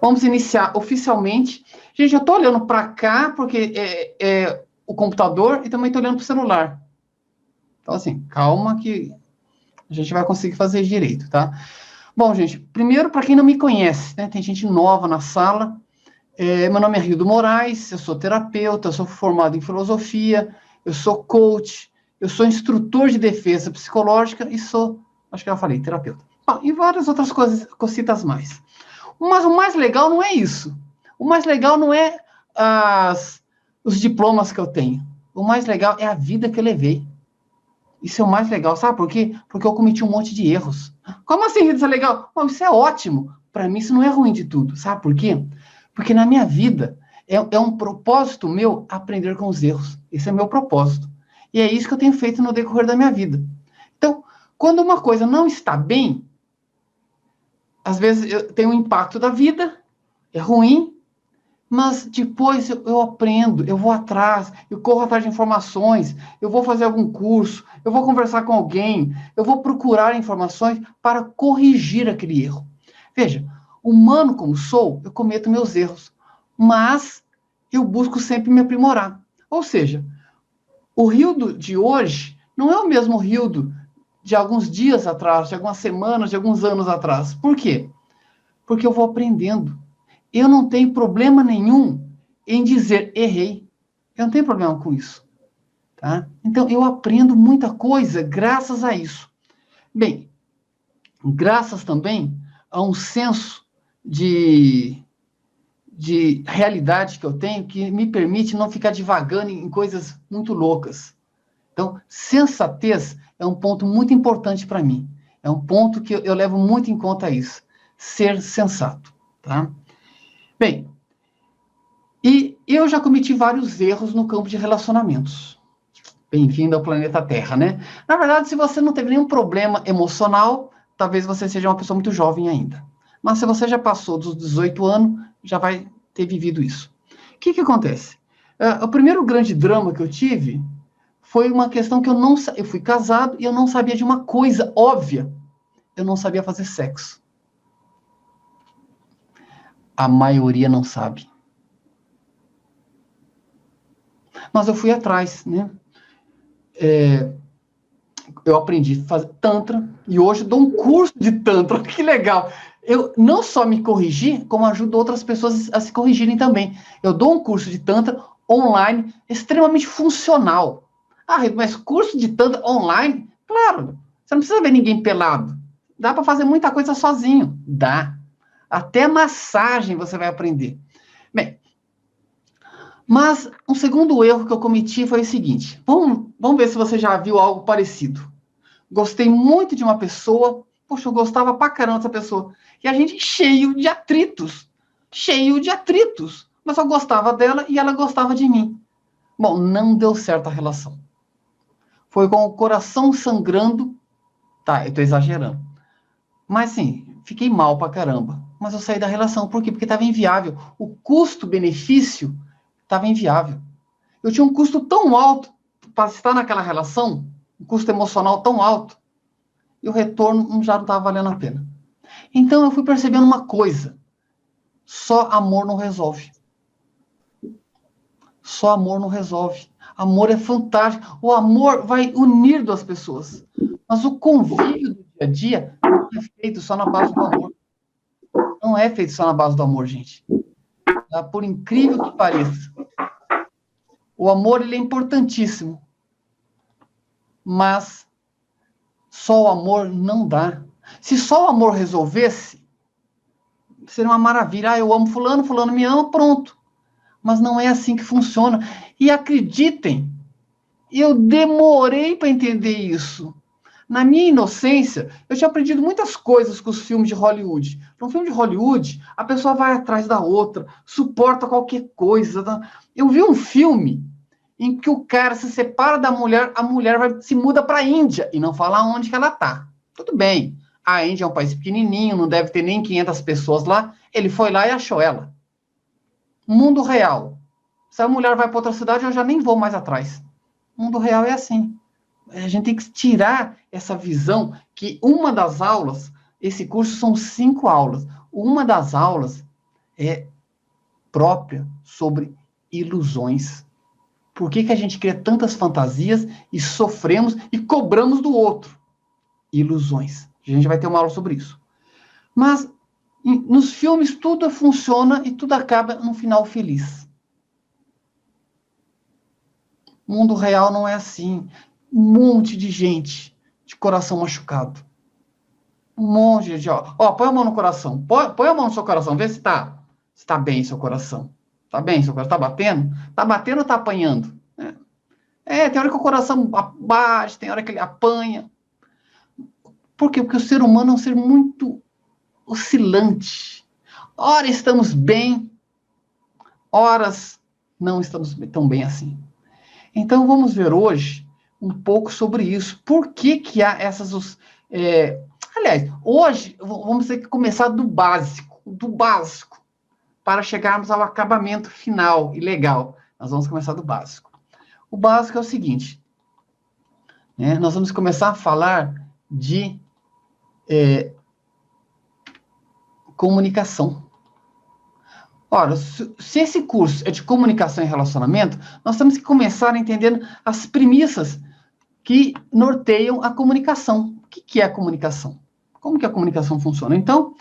Vamos iniciar oficialmente. Gente, eu estou olhando para cá porque é o computador e também estou olhando para o celular. Então, assim, calma que a gente vai conseguir fazer direito, tá? Bom, gente, primeiro, para quem não me conhece, né? Tem gente nova na sala. Meu nome é Rildo Moraes, eu sou terapeuta, eu sou formado em filosofia, eu sou coach, eu sou instrutor de defesa psicológica e sou, acho que eu falei, terapeuta. Bom, e várias outras coisas, cositas mais. Mas o mais legal não é isso. O mais legal não é os diplomas que eu tenho. O mais legal é a vida que eu levei. Isso é o mais legal, sabe por quê? Porque eu cometi um monte de erros. Como assim isso é legal? Bom, isso é ótimo. Para mim, isso não é ruim de tudo. Sabe por quê? Porque na minha vida, é um propósito meu aprender com os erros. Esse é meu propósito. E é isso que eu tenho feito no decorrer da minha vida. Então, quando uma coisa não está bem, às vezes tem um impacto da vida, é ruim, mas depois eu aprendo, eu vou atrás, eu corro atrás de informações, eu vou fazer algum curso, eu vou conversar com alguém, eu vou procurar informações para corrigir aquele erro. Veja, humano como sou, eu cometo meus erros, mas eu busco sempre me aprimorar. Ou seja, o Rildo de hoje não é o mesmo Rildo de alguns dias atrás, de algumas semanas, de alguns anos atrás. Por quê? Porque eu vou aprendendo. Eu não tenho problema nenhum em dizer errei. Eu não tenho problema com isso. Tá? Então, eu aprendo muita coisa graças a isso. Bem, graças também a um senso de realidade que eu tenho que me permite não ficar divagando em coisas muito loucas. Então, sensatez é um ponto muito importante para mim. É um ponto que eu levo muito em conta isso. Ser sensato. Tá? Bem, e eu já cometi vários erros no campo de relacionamentos. Bem-vindo ao planeta Terra, né? Na verdade, se você não teve nenhum problema emocional, talvez você seja uma pessoa muito jovem ainda. Mas se você já passou dos 18 anos, já vai ter vivido isso. O que acontece? O primeiro grande drama que eu tive foi uma questão que eu fui casado e eu não sabia de uma coisa óbvia. Eu não sabia fazer sexo. A maioria não sabe. Mas eu fui atrás, né? Eu aprendi a fazer Tantra e hoje dou um curso de Tantra. Que legal! Eu não só me corrigi, como ajudo outras pessoas a se corrigirem também. Eu dou um curso de Tantra online extremamente funcional. Ah, mas curso de Tantra online? Claro, você não precisa ver ninguém pelado. Dá para fazer muita coisa sozinho. Dá. Até massagem você vai aprender. Bem, mas um segundo erro que eu cometi foi o seguinte. Vamos ver se você já viu algo parecido. Gostei muito de uma pessoa, poxa, eu gostava pra caramba dessa pessoa. E a gente cheio de atritos. Cheio de atritos. Mas eu gostava dela e ela gostava de mim. Bom, não deu certo a relação. Foi com o coração sangrando. Tá, eu tô exagerando. Mas sim, fiquei mal pra caramba. Mas eu saí da relação. Por quê? Porque estava inviável. O custo-benefício estava inviável. Eu tinha um custo tão alto para estar naquela relação, um custo emocional tão alto, e o retorno já não estava valendo a pena. Então eu fui percebendo uma coisa: só amor não resolve. Só amor não resolve. Amor é fantástico. O amor vai unir duas pessoas. Mas o convívio do dia a dia não é feito só na base do amor. Não é feito só na base do amor, gente. Tá? Por incrível que pareça. O amor, ele é importantíssimo. Mas só o amor não dá. Se só o amor resolvesse, seria uma maravilha. Ah, eu amo fulano, fulano me ama, pronto. Mas não é assim que funciona. E acreditem, eu demorei para entender isso. Na minha inocência, eu tinha aprendido muitas coisas com os filmes de Hollywood. No filme de Hollywood, a pessoa vai atrás da outra, suporta qualquer coisa. Tá? Eu vi um filme em que o cara se separa da mulher, a mulher se muda para a Índia e não fala onde que ela está. Tudo bem, a Índia é um país pequenininho, não deve ter nem 500 pessoas lá. Ele foi lá e achou ela. Mundo real. Se a mulher vai para outra cidade, eu já nem vou mais atrás. Mundo real é assim. A gente tem que tirar essa visão que uma das aulas, esse curso são 5 aulas, uma das aulas é própria sobre ilusões. Por que a gente cria tantas fantasias e sofremos e cobramos do outro? Ilusões. A gente vai ter uma aula sobre isso. Mas nos filmes tudo funciona e tudo acaba num final feliz. O mundo real não é assim. Um monte de gente de coração machucado. Um monte de gente, ó, põe a mão no coração. Põe a mão no seu coração, vê se tá bem seu coração. Tá bem seu coração? Tá batendo? Tá batendo ou tá apanhando? Tem hora que o coração bate, tem hora que ele apanha. Por quê? Porque o ser humano é um ser muito oscilante. Ora estamos bem, horas não estamos tão bem assim. Então vamos ver hoje um pouco sobre isso. Por que há essas... aliás, hoje vamos ter que começar do básico, para chegarmos ao acabamento final e legal. Nós vamos começar do básico. O básico é o seguinte, né? Nós vamos começar a falar de comunicação. Ora, se esse curso é de comunicação e relacionamento, nós temos que começar entendendo as premissas que norteiam a comunicação. O que é a comunicação? Como que a comunicação funciona? Então,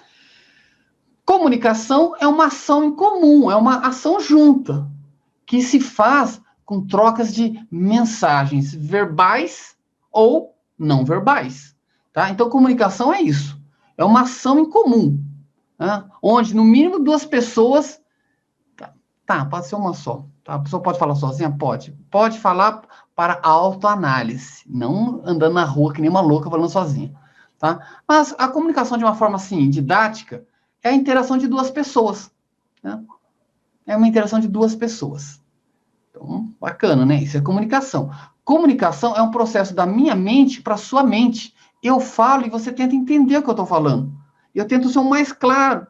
comunicação é uma ação em comum, é uma ação junta, que se faz com trocas de mensagens verbais ou não verbais. Tá? Então, comunicação é isso. É uma ação em comum, né? Onde, no mínimo, 2 pessoas... pode ser uma só. Tá? A pessoa pode falar sozinha? Pode. Pode falar para autoanálise, não andando na rua que nem uma louca falando sozinha. Tá? Mas a comunicação, de uma forma assim, didática, é a interação de 2 pessoas. Né? É uma interação de 2 pessoas. Então, bacana, né? Isso é comunicação. Comunicação é um processo da minha mente para a sua mente. Eu falo e você tenta entender o que eu estou falando. Eu tento ser o mais claro,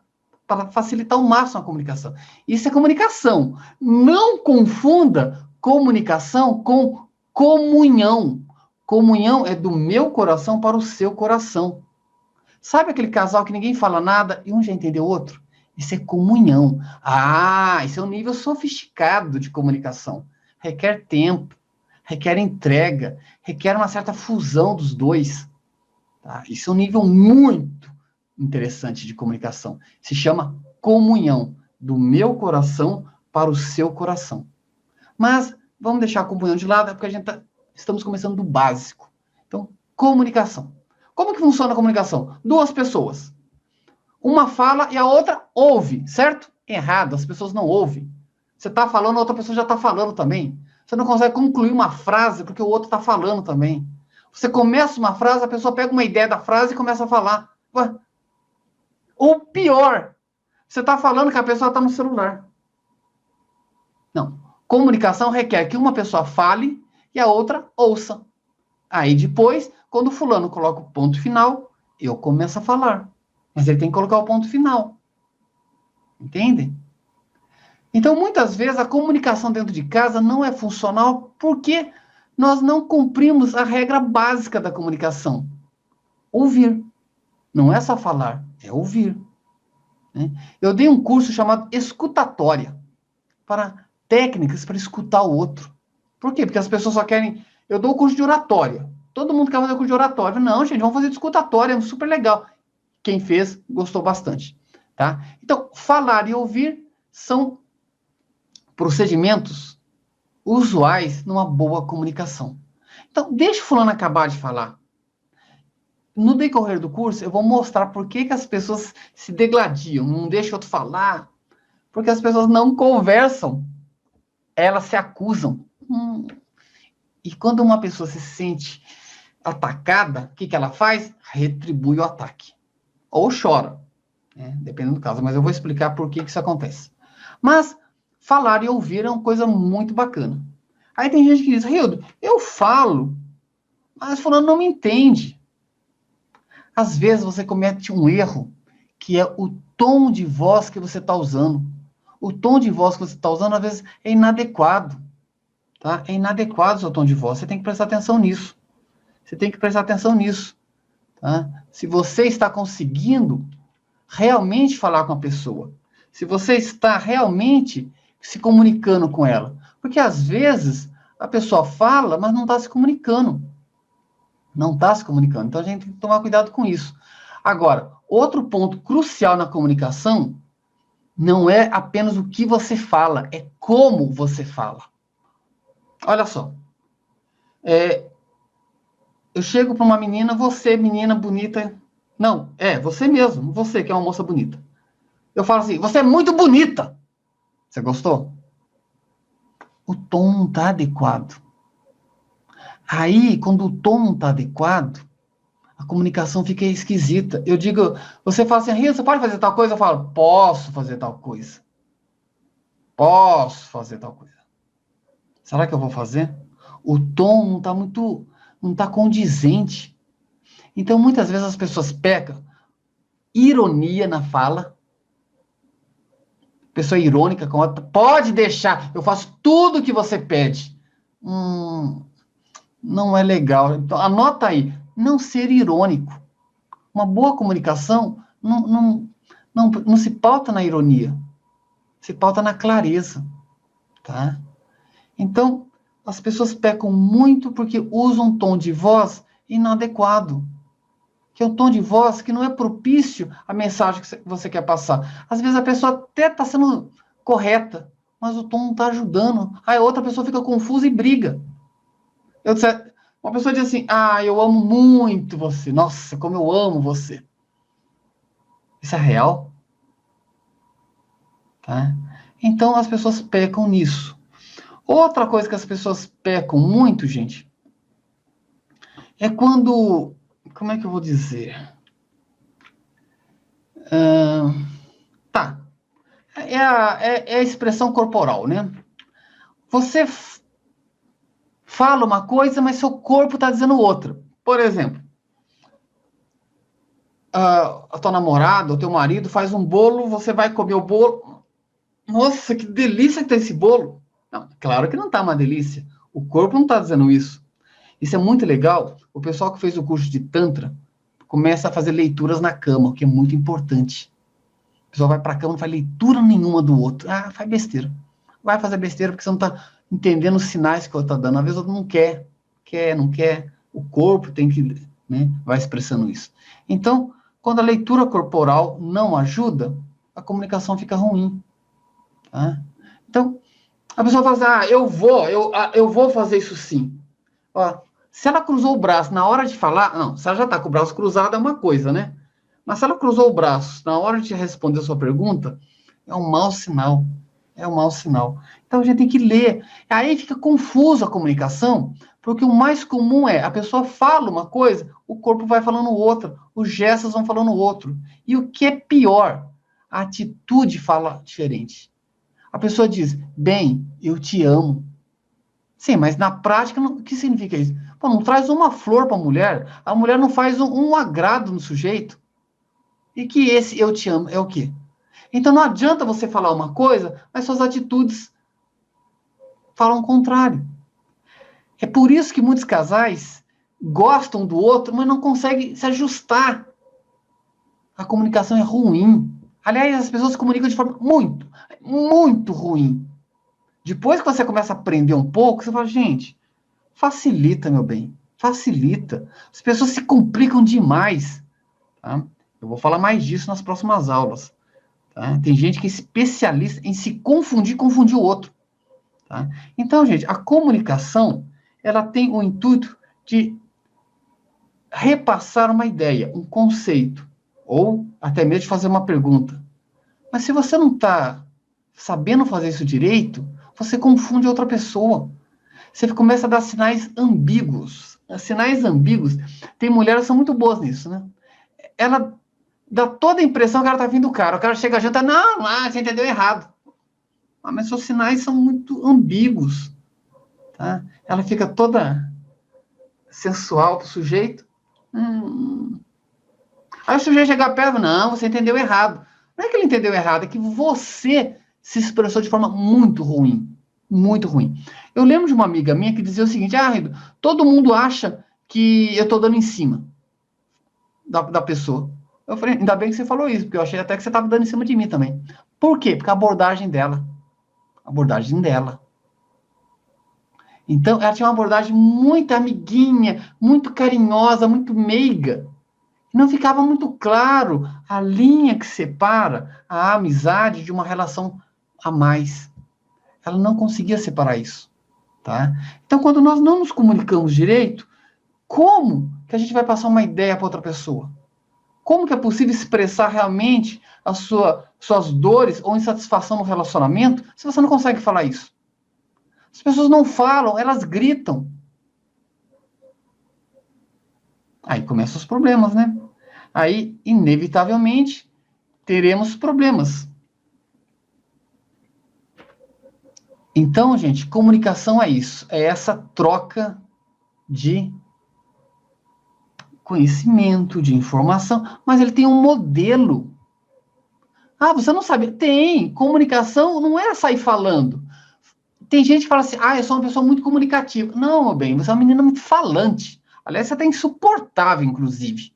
para facilitar ao máximo a comunicação. Isso é comunicação. Não confunda comunicação com comunhão. Comunhão é do meu coração para o seu coração. Sabe aquele casal que ninguém fala nada e um já entendeu o outro? Isso é comunhão. Isso é um nível sofisticado de comunicação. Requer tempo, requer entrega, requer uma certa fusão dos dois. Tá? Isso é um nível muito interessante de comunicação. Se chama comunhão, do meu coração para o seu coração. Mas vamos deixar a comunhão de lado, porque estamos começando do básico. Então, comunicação. Como que funciona a comunicação? 2 pessoas. Uma fala e a outra ouve, certo? Errado, as pessoas não ouvem. Você está falando, a outra pessoa já está falando também. Você não consegue concluir uma frase porque o outro está falando também. Você começa uma frase, a pessoa pega uma ideia da frase e começa a falar. Ué, ou pior, você está falando que a pessoa está no celular. Não. Comunicação requer que uma pessoa fale e a outra ouça. Aí depois, quando o fulano coloca o ponto final, eu começo a falar. Mas ele tem que colocar o ponto final. Entende? Então, muitas vezes, a comunicação dentro de casa não é funcional porque nós não cumprimos a regra básica da comunicação. Ouvir. Não é só falar, é ouvir. Eu dei um curso chamado escutatória, para técnicas para escutar o outro. Por quê? Porque as pessoas só querem... Eu dou o curso de oratória. Todo mundo quer fazer o curso de oratória. Não, gente, vamos fazer de escutatória, é super legal. Quem fez, gostou bastante. Tá? Então, falar e ouvir são procedimentos usuais numa boa comunicação. Então, deixa o fulano acabar de falar. No decorrer do curso, eu vou mostrar por que as pessoas se degladiam, não deixam o outro falar, porque as pessoas não conversam, elas se acusam. E quando uma pessoa se sente atacada, o que ela faz? Retribui o ataque. Ou chora, né? Dependendo do caso, mas eu vou explicar por que isso acontece. Mas falar e ouvir é uma coisa muito bacana. Aí tem gente que diz, Rildo, eu falo, mas fulano não me entende. Às vezes você comete um erro, que é o tom de voz que você está usando. O tom de voz que você está usando, às vezes, é inadequado. Tá? É inadequado o seu tom de voz. Você tem que prestar atenção nisso. Você tem que prestar atenção nisso. Tá? Se você está conseguindo realmente falar com a pessoa. Se você está realmente se comunicando com ela. Porque, às vezes, a pessoa fala, mas não está se comunicando. Não está se comunicando. Então, a gente tem que tomar cuidado com isso. Agora, outro ponto crucial na comunicação não é apenas o que você fala, é como você fala. Olha só. Eu chego para uma menina, você, menina bonita. Não, você mesmo, você que é uma moça bonita. Eu falo assim, você é muito bonita. Você gostou? O tom não está adequado. Aí, quando o tom não está adequado, a comunicação fica esquisita. Eu digo, você fala assim, Rio, você pode fazer tal coisa? Eu falo, posso fazer tal coisa. Posso fazer tal coisa. Será que eu vou fazer? O tom não está não está condizente. Então, muitas vezes as pessoas pecam ironia na fala. Pessoa irônica com outra. Pode deixar, eu faço tudo o que você pede. Não é legal. Então, anota aí. Não ser irônico. Uma boa comunicação não se pauta na ironia. Se pauta na clareza. Tá? Então, as pessoas pecam muito porque usam um tom de voz inadequado. Que é um tom de voz que não é propício à mensagem que você quer passar. Às vezes a pessoa até está sendo correta, mas o tom não está ajudando. Aí a outra pessoa fica confusa e briga. Uma pessoa diz assim, eu amo muito você. Nossa, como eu amo você. Isso é real? Tá? Então as pessoas pecam nisso. Outra coisa que as pessoas pecam muito, gente, é quando... Como é que eu vou dizer? Tá. É a expressão corporal, né? Você fala uma coisa, mas seu corpo está dizendo outra. Por exemplo, a tua namorada, o teu marido faz um bolo, você vai comer o bolo. Nossa, que delícia que tá esse bolo. Não, claro que não tá uma delícia. O corpo não está dizendo isso. Isso é muito legal. O pessoal que fez o curso de Tantra começa a fazer leituras na cama, o que é muito importante. O pessoal vai para a cama e não faz leitura nenhuma do outro. Faz besteira. Vai fazer besteira porque você não está entendendo os sinais que o outro está dando. Às vezes o outro não quer, não quer. O corpo tem que, né, vai expressando isso. Então, quando a leitura corporal não ajuda, a comunicação fica ruim. Tá? Então, a pessoa fala assim, eu vou fazer isso sim. Ó, se ela cruzou o braço na hora de falar, não, se ela já está com o braço cruzado é uma coisa, né? Mas se ela cruzou o braço na hora de responder a sua pergunta, é um mau sinal. É um mau sinal. Então a gente tem que ler. Aí fica confusa a comunicação, porque o mais comum é a pessoa fala uma coisa, o corpo vai falando outra, os gestos vão falando outro. E o que é pior, a atitude fala diferente. A pessoa diz, bem, eu te amo. Sim, mas na prática, o que significa isso? Pô, não traz uma flor para a mulher não faz um agrado no sujeito. E que esse eu te amo é o quê? Então não adianta você falar uma coisa, mas suas atitudes falam o contrário. É por isso que muitos casais gostam do outro, mas não conseguem se ajustar. A comunicação é ruim. Aliás, as pessoas se comunicam de forma muito ruim. Depois que você começa a aprender um pouco, você fala, gente, facilita, meu bem, facilita. As pessoas se complicam demais. Tá? Eu vou falar mais disso nas próximas aulas. Tá? Tem gente que é especialista em se confundir o outro. Tá? Então, gente, a comunicação, ela tem o intuito de repassar uma ideia, um conceito, ou até mesmo de fazer uma pergunta. Mas se você não está sabendo fazer isso direito, você confunde outra pessoa. Você começa a dar sinais ambíguos. Sinais ambíguos, tem mulheres que são muito boas nisso, né? Ela dá toda a impressão que ela tá vindo do cara. O cara chega junto, não, você entendeu errado. Mas seus sinais são muito ambíguos. Tá? Ela fica toda sensual pro sujeito. Aí o sujeito chega perto, não, você entendeu errado. Não é que ele entendeu errado, é que você se expressou de forma muito ruim. Muito ruim. Eu lembro de uma amiga minha que dizia o seguinte, todo mundo acha que eu estou dando em cima da pessoa. Eu falei, ainda bem que você falou isso, porque eu achei até que você estava dando em cima de mim também. Por quê? Porque a abordagem dela. A abordagem dela. Então, ela tinha uma abordagem muito amiguinha, muito carinhosa, muito meiga. Não ficava muito claro a linha que separa a amizade de uma relação a mais. Ela não conseguia separar isso. Tá? Então, quando nós não nos comunicamos direito, como que a gente vai passar uma ideia para outra pessoa? Como que é possível expressar realmente suas dores ou insatisfação no relacionamento se você não consegue falar isso? As pessoas não falam, elas gritam. Aí começam os problemas, né? Aí, inevitavelmente, teremos problemas. Então, gente, comunicação é isso. É essa troca de conhecimento, de informação, mas ele tem um modelo. Ah, você não sabe? Tem. Comunicação não é sair falando. Tem gente que fala assim, eu sou uma pessoa muito comunicativa. Não, meu bem, você é uma menina muito falante. Aliás, você está insuportável, inclusive.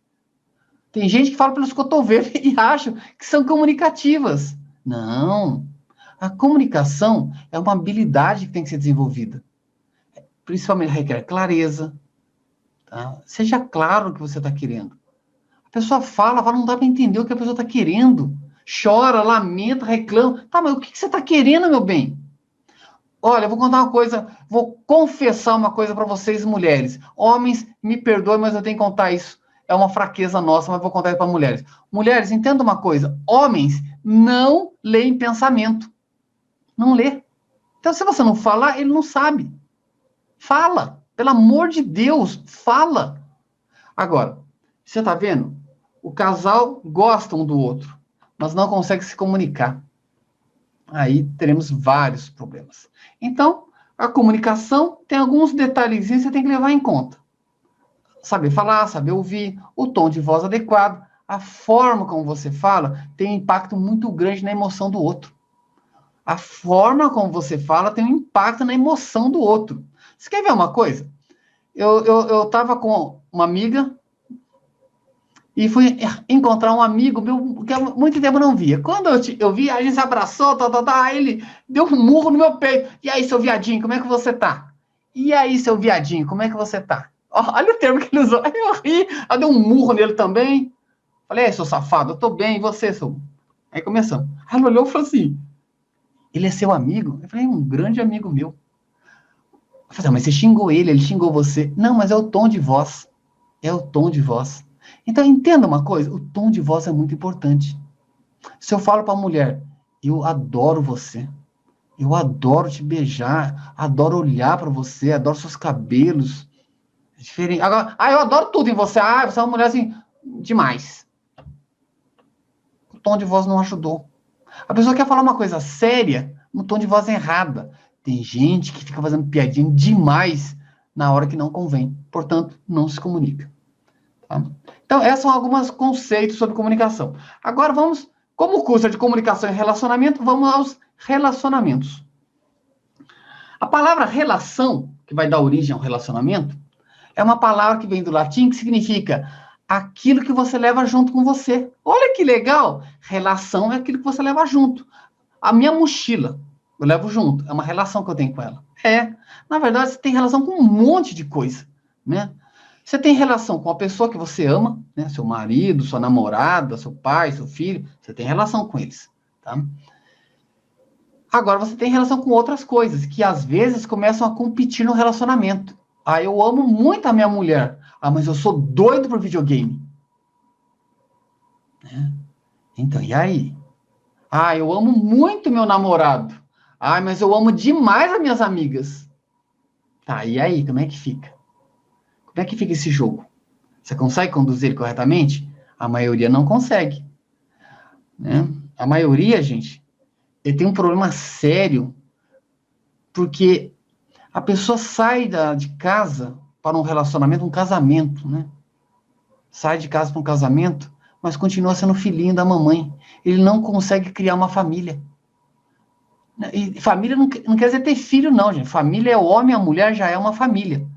Tem gente que fala pelos cotovelos e acha que são comunicativas. Não. A comunicação é uma habilidade que tem que ser desenvolvida. Principalmente requer clareza. Tá? Seja claro o que você está querendo. A pessoa fala, não dá para entender o que a pessoa está querendo. Chora, lamenta, reclama. Tá, mas o que você está querendo, meu bem? Olha, eu vou contar uma coisa, vou confessar uma coisa para vocês, mulheres. Homens, me perdoem, mas eu tenho que contar isso. É uma fraqueza nossa, mas vou contar isso para mulheres. Mulheres, entenda uma coisa. Homens não leem pensamento. Não lê. Então, se você não falar, ele não sabe. Fala. Pelo amor de Deus, fala. Agora, você está vendo? O casal gosta um do outro, mas não consegue se comunicar. Aí teremos vários problemas. Então, a comunicação tem alguns detalhezinhos que você tem que levar em conta. Saber falar, saber ouvir, o tom de voz adequado, a forma como você fala tem um impacto muito grande na emoção do outro. A forma como você fala tem um impacto na emoção do outro. Você quer ver uma coisa? Eu estava com uma amiga e fui encontrar um amigo meu que há muito tempo eu não via. Quando eu vi, a gente se abraçou, aí ele deu um murro no meu peito. E aí, seu viadinho, como é que você tá? E aí, seu viadinho, como é que você tá? Olha o termo que ele usou. Aí eu ri, eu dei um murro nele também. Falei, seu safado, eu tô bem, e você, seu... Aí começamos. Aí ela olhou e falou assim, ele é seu amigo? Eu falei, um grande amigo meu. Eu falei, mas você xingou ele xingou você. Não, mas é o tom de voz. É o tom de voz. Então, entenda uma coisa, o tom de voz é muito importante. Se eu falo para a mulher, eu adoro você, eu adoro te beijar, adoro olhar para você, adoro seus cabelos, é diferente. Agora, eu adoro tudo em você, você é uma mulher assim, demais. O tom de voz não ajudou. A pessoa quer falar uma coisa séria, no tom de voz errada. Tem gente que fica fazendo piadinha demais na hora que não convém. Portanto, não se comunica. Tá? Então, esses são alguns conceitos sobre comunicação. Agora vamos, como o curso é de comunicação e relacionamento, vamos aos relacionamentos. A palavra relação, que vai dar origem ao relacionamento, é uma palavra que vem do latim que significa aquilo que você leva junto com você. Olha que legal! Relação é aquilo que você leva junto. A minha mochila, eu levo junto. É uma relação que eu tenho com ela. Na verdade, você tem relação com um monte de coisa, né? Você tem relação com a pessoa que você ama, né? Seu marido, sua namorada, seu pai, seu filho. Você tem relação com eles, tá? Agora, você tem relação com outras coisas, que às vezes começam a competir no relacionamento. Eu amo muito a minha mulher. Mas eu sou doido por videogame. Né? Então, e aí? Eu amo muito meu namorado. Mas eu amo demais as minhas amigas. Tá, e aí? Como é que fica? Como é que fica esse jogo? Você consegue conduzir ele corretamente? A maioria não consegue. Né? A maioria, gente, ele tem um problema sério, porque a pessoa sai de casa para um relacionamento, um casamento, né? Sai de casa para um casamento, mas continua sendo filhinho da mamãe. Ele não consegue criar uma família. E família não quer dizer ter filho, não, gente. Família é o homem, a mulher já é uma família.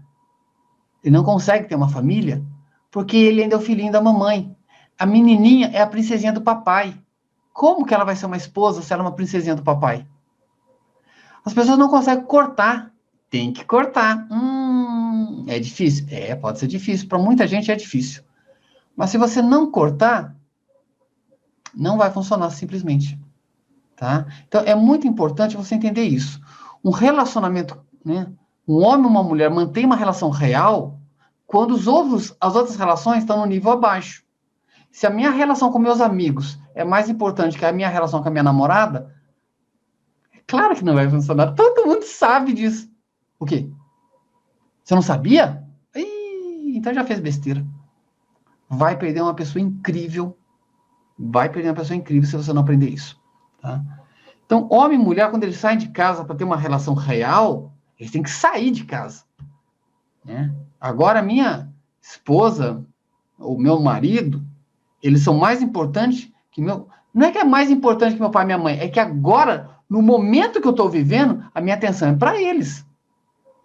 Ele não consegue ter uma família porque ele ainda é o filhinho da mamãe. A menininha é a princesinha do papai. Como que ela vai ser uma esposa se ela é uma princesinha do papai? As pessoas não conseguem cortar. Tem que cortar. É difícil? É, pode ser difícil. Para muita gente é difícil. Mas se você não cortar, não vai funcionar simplesmente. Tá? Então, é muito importante você entender isso. Um relacionamento, né? Um homem e uma mulher mantém uma relação real quando as outras relações estão no nível abaixo. Se a minha relação com meus amigos é mais importante que a minha relação com a minha namorada, é claro que não vai funcionar. Todo mundo sabe disso. O quê? Você não sabia? Ih, então já fez besteira. Vai perder uma pessoa incrível. Vai perder uma pessoa incrível se você não aprender isso. Tá? Então, homem e mulher, quando eles saem de casa para ter uma relação real, eles têm que sair de casa. Né? Agora, minha esposa, ou meu marido, eles são mais importantes que meu... Não é que é mais importante que meu pai e minha mãe, é que agora, no momento que eu estou vivendo, a minha atenção é para eles.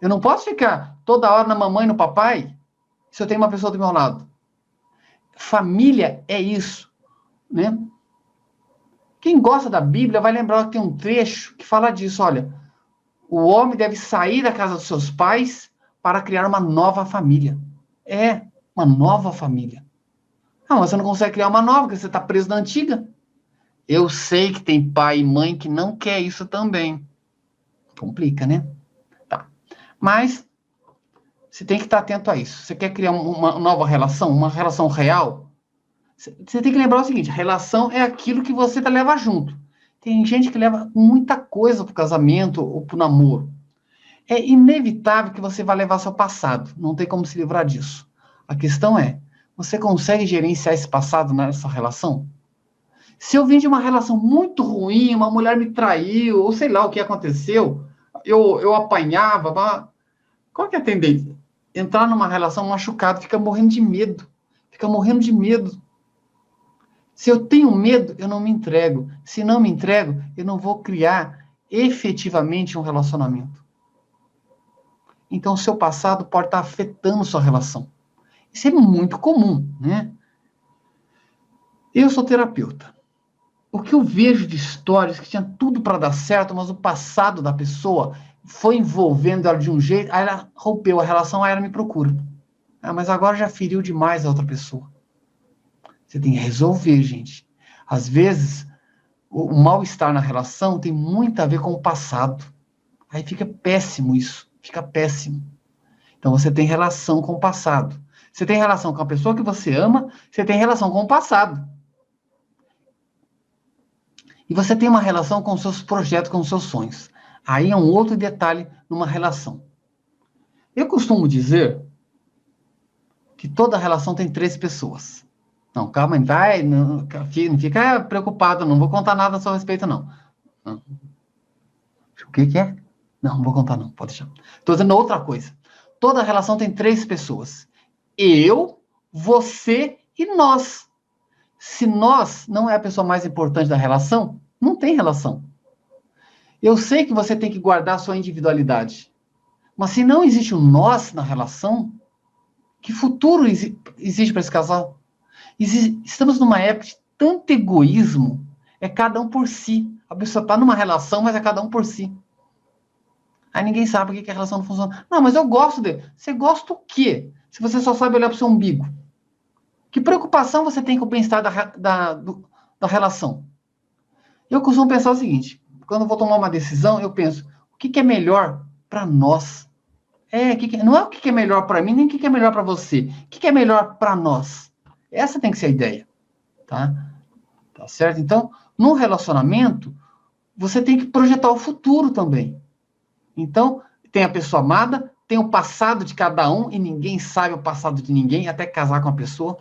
Eu não posso ficar toda hora na mamãe e no papai se eu tenho uma pessoa do meu lado. Família é isso. Né? Quem gosta da Bíblia vai lembrar que tem um trecho que fala disso. Olha, o homem deve sair da casa dos seus pais para criar uma nova família. É, uma nova família. Ah, mas você não consegue criar uma nova, porque você está preso na antiga. Eu sei que tem pai e mãe que não quer isso também. Complica, né? Tá. Mas você tem que estar atento a isso. Você quer criar uma nova relação, uma relação real? Você tem que lembrar o seguinte, relação é aquilo que você leva junto. Tem gente que leva muita coisa para o casamento ou para o namoro. É inevitável que você vá levar seu passado. Não tem como se livrar disso. A questão é, você consegue gerenciar esse passado nessa relação? Se eu vim de uma relação muito ruim, uma mulher me traiu, ou sei lá o que aconteceu, eu apanhava, qual que é a tendência? Entrar numa relação machucado, fica morrendo de medo. Fica morrendo de medo. Se eu tenho medo, eu não me entrego. Se não me entrego, eu não vou criar efetivamente um relacionamento. Então, o seu passado pode estar afetando sua relação. Isso é muito comum, né? Eu sou terapeuta. O que eu vejo de histórias que tinha tudo para dar certo, mas o passado da pessoa foi envolvendo ela de um jeito, aí ela rompeu a relação, aí ela me procura. Ah, mas agora já feriu demais a outra pessoa. Você tem que resolver, gente. Às vezes, o mal-estar na relação tem muito a ver com o passado. Aí fica péssimo isso. Fica péssimo. Então, você tem relação com o passado. Você tem relação com a pessoa que você ama, você tem relação com o passado. E você tem uma relação com os seus projetos, com os seus sonhos. Aí é um outro detalhe numa relação. Eu costumo dizer que toda relação tem 3 pessoas. Não, calma, não fica preocupado, não vou contar nada a seu respeito, não. O que é? Não vou contar, não, pode deixar. Estou dizendo outra coisa. Toda relação tem 3 pessoas. Eu, você e nós. Se nós não é a pessoa mais importante da relação, não tem relação. Eu sei que você tem que guardar a sua individualidade. Mas se não existe um nós na relação, que futuro existe para esse casal? Estamos numa época de tanto egoísmo, é cada um por si. A pessoa está numa relação, mas é cada um por si. Aí ninguém sabe por que a relação não funciona. Não, mas eu gosto dele. Você gosta o quê? Se você só sabe olhar para o seu umbigo. Que preocupação você tem com o bem-estar da relação? Eu costumo pensar o seguinte, quando eu vou tomar uma decisão, eu penso, o que é melhor para nós? Não é o que é melhor para mim, nem o que é melhor para você. O que é melhor para nós? Essa tem que ser a ideia. Tá certo? Então, no relacionamento, você tem que projetar o futuro também. Então, tem a pessoa amada, tem o passado de cada um, e ninguém sabe o passado de ninguém, até casar com a pessoa.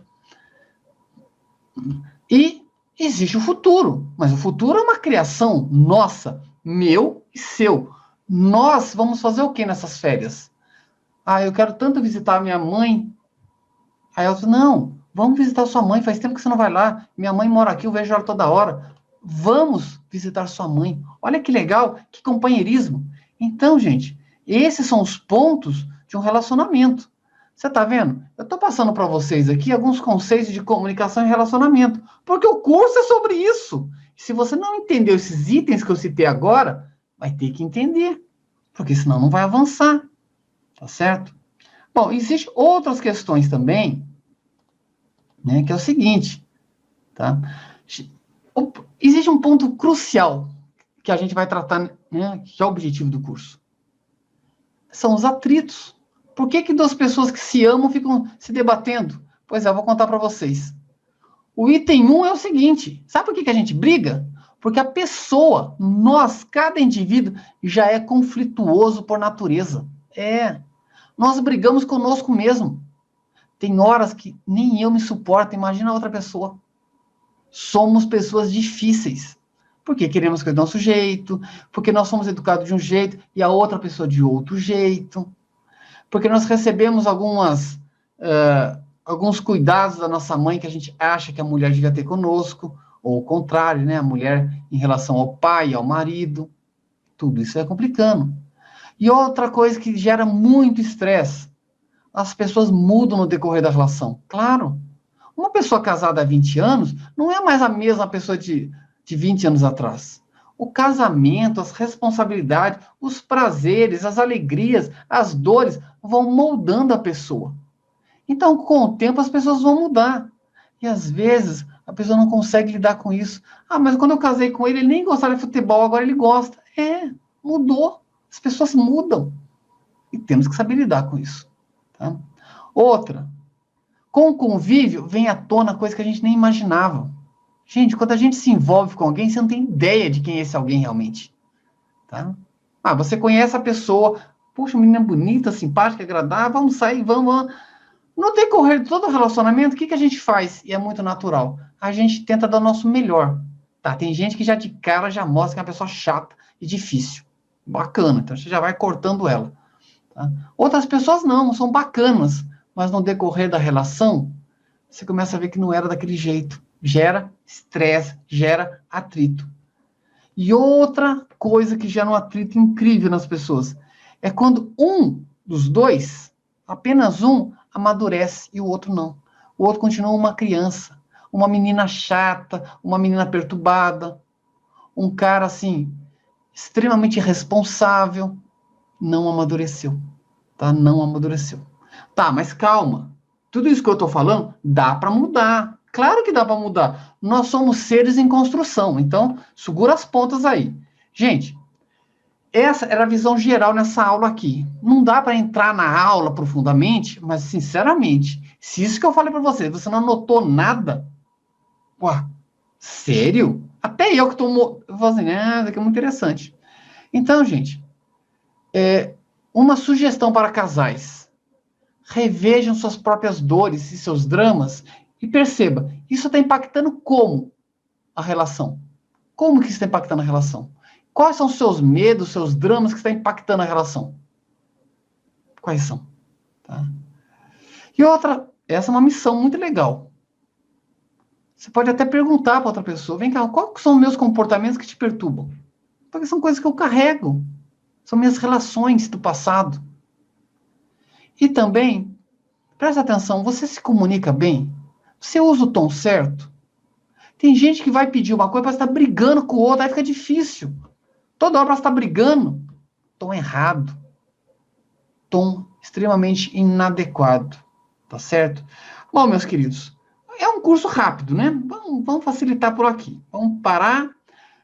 E existe o futuro, mas o futuro é uma criação nossa, meu e seu. Nós vamos fazer o que nessas férias? Ah, eu quero tanto visitar a minha mãe. Aí eu disse, não, vamos visitar sua mãe, faz tempo que você não vai lá. Minha mãe mora aqui, eu vejo ela toda hora. Vamos visitar sua mãe. Olha que legal, que companheirismo. Então, gente, esses são os pontos de um relacionamento. Você está vendo? Eu estou passando para vocês aqui alguns conceitos de comunicação e relacionamento, porque o curso é sobre isso. Se você não entendeu esses itens que eu citei agora, vai ter que entender, porque senão não vai avançar, tá certo? Bom, existem outras questões também, né, que é o seguinte, tá? Existe um ponto crucial que a gente vai tratar, né, que é o objetivo do curso. São os atritos. Por que duas pessoas que se amam ficam se debatendo? Pois é, eu vou contar para vocês. O item 1 é o seguinte, sabe por que a gente briga? Porque a pessoa, nós, cada indivíduo, já é conflituoso por natureza. Nós brigamos conosco mesmo. Tem horas que nem eu me suporto, imagina a outra pessoa. Somos pessoas difíceis. Porque queremos que do nosso jeito, porque nós somos educados de um jeito e a outra pessoa de outro jeito. Porque nós recebemos alguns cuidados da nossa mãe que a gente acha que a mulher devia ter conosco, ou o contrário, né? A mulher em relação ao pai, ao marido. Tudo isso é complicando. E outra coisa que gera muito estresse, as pessoas mudam no decorrer da relação. Claro, uma pessoa casada há 20 anos não é mais a mesma pessoa de 20 anos atrás. O casamento, as responsabilidades, os prazeres, as alegrias, as dores vão moldando a pessoa. Então, com o tempo, as pessoas vão mudar. E às vezes, a pessoa não consegue lidar com isso. Ah, mas quando eu casei com ele nem gostava de futebol, agora ele gosta. Mudou. As pessoas mudam. E temos que saber lidar com isso. Tá? Outra, com o convívio, vem à tona coisa que a gente nem imaginava. Gente, quando a gente se envolve com alguém, você não tem ideia de quem é esse alguém realmente. Tá? Ah, você conhece a pessoa, puxa, menina bonita, simpática, agradável, vamos sair, vamos. No decorrer de todo o relacionamento, o que a gente faz? E é muito natural. A gente tenta dar o nosso melhor. Tá? Tem gente que já de cara já mostra que é uma pessoa chata e difícil. Bacana, então você já vai cortando ela. Tá? Outras pessoas não, são bacanas, mas no decorrer da relação, você começa a ver que não era daquele jeito. Gera estresse, gera atrito. E outra coisa que gera um atrito incrível nas pessoas é quando um dos dois, apenas um, amadurece e o outro não. O outro continua uma criança, uma menina chata, uma menina perturbada, um cara assim, extremamente irresponsável, não amadureceu. Tá? Não amadureceu. Tá, mas calma. Tudo isso que eu estou falando dá para mudar. Claro que dá para mudar. Nós somos seres em construção, então segura as pontas aí. Gente, essa era a visão geral nessa aula aqui. Não dá para entrar na aula profundamente, mas sinceramente, se isso que eu falei para você não anotou nada, ué, sério? Até eu que estou fazendo, isso aqui é muito interessante. Então, gente, uma sugestão para casais. Revejam suas próprias dores e seus dramas e perceba, isso está impactando como a relação? Como que isso está impactando a relação? Quais são os seus medos, seus dramas que estão impactando a relação? Quais são? Tá? E outra, essa é uma missão muito legal. Você pode até perguntar para outra pessoa, vem cá, quais são os meus comportamentos que te perturbam? Porque são coisas que eu carrego. São minhas relações do passado. E também, presta atenção, você se comunica bem? Você usa o tom certo? Tem gente que vai pedir uma coisa para estar brigando com o outro, aí fica difícil. Toda hora para estar brigando. Tom errado. Tom extremamente inadequado. Tá certo? Bom, meus queridos, é um curso rápido, né? Vamos facilitar por aqui. Vamos parar.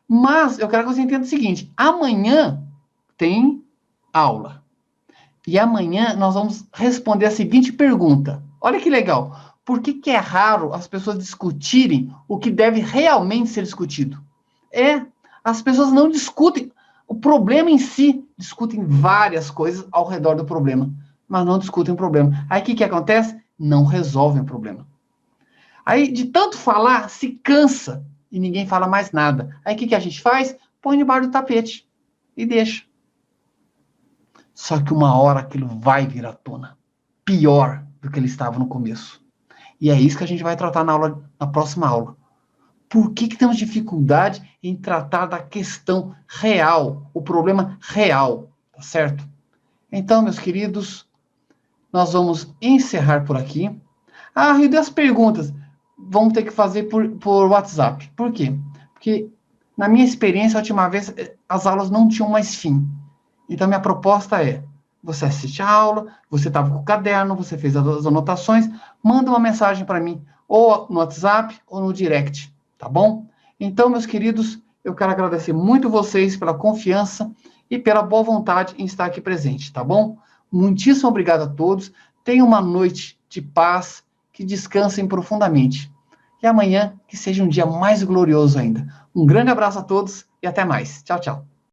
Mas eu quero que você entenda o seguinte. Amanhã tem aula. E amanhã nós vamos responder a seguinte pergunta. Olha que legal. Por que é raro as pessoas discutirem o que deve realmente ser discutido? As pessoas não discutem o problema em si, discutem várias coisas ao redor do problema, mas não discutem o problema. Aí o que acontece? Não resolvem o problema. Aí, de tanto falar, se cansa e ninguém fala mais nada. Aí o que a gente faz? Põe debaixo do tapete e deixa. Só que uma hora aquilo vai vir à tona. Pior do que ele estava no começo. E é isso que a gente vai tratar na próxima aula. Por que temos dificuldade em tratar da questão real, o problema real, tá certo? Então, meus queridos, nós vamos encerrar por aqui. Ah, e das perguntas, vamos ter que fazer por WhatsApp. Por quê? Porque, na minha experiência, a última vez, as aulas não tinham mais fim. Então, minha proposta é, você assiste a aula, você estava com o caderno, você fez as anotações, manda uma mensagem para mim, ou no WhatsApp, ou no direct, tá bom? Então, meus queridos, eu quero agradecer muito vocês pela confiança e pela boa vontade em estar aqui presente, tá bom? Muitíssimo obrigado a todos. Tenham uma noite de paz, que descansem profundamente. E amanhã, que seja um dia mais glorioso ainda. Um grande abraço a todos e até mais. Tchau, tchau.